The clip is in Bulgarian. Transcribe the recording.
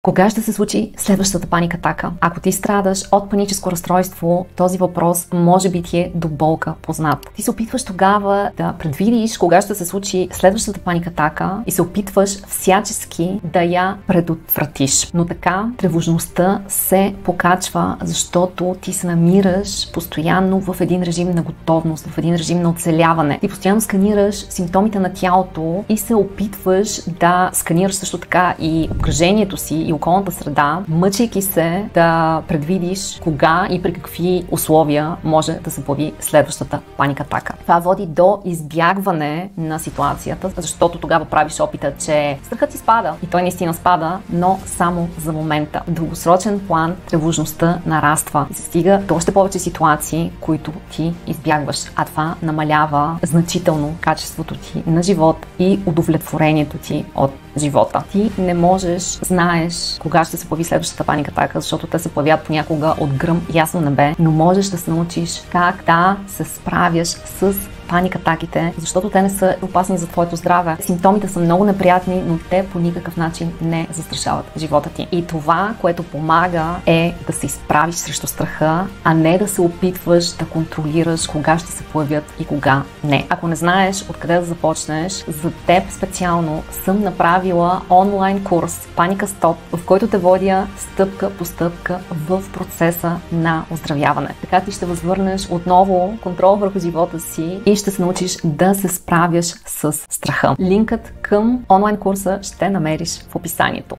Кога ще се случи следващата паника атака? Ако ти страдаш от паническо разстройство, този въпрос може би ти е до болка познат. Ти се опитваш тогава да предвидиш кога ще се случи следващата паника атака и се опитваш всячески да я предотвратиш. Но така тревожността се покачва, защото ти се намираш постоянно в един режим на готовност, в един режим на оцеляване. Ти постоянно сканираш симптомите на тялото и се опитваш да сканираш също така и обкръжението си и околната среда, мъчейки се да предвидиш кога и при какви условия може да се появи следващата паника атака. Това води до избягване на ситуацията, защото тогава правиш опита, че страхът ти спада и той наистина спада, но само за момента. В дългосрочен план тревожността нараства и се стига до още повече ситуации, които ти избягваш, а това намалява значително качеството ти на живот и удовлетворението ти от живота. Ти не можеш, знаеш кога ще се появи следващата паника атака, защото те се появят понякога от гръм ясно небе, но можеш да се научиш как да се справяш с паникатаките, защото те не са опасни за твоето здраве. Симптомите са много неприятни, но те по никакъв начин не застрашават живота ти. И това, което помага, е да се изправиш срещу страха, а не да се опитваш да контролираш кога ще се появят и кога не. Ако не знаеш откъде да започнеш, за теб специално съм направила онлайн курс Паника Стоп, в който те водя стъпка по стъпка в процеса на оздравяване. Така ти ще възвърнеш отново контрол върху живота си и ще се научиш да се справяш с страха. Линкът към онлайн курса ще намериш в описанието.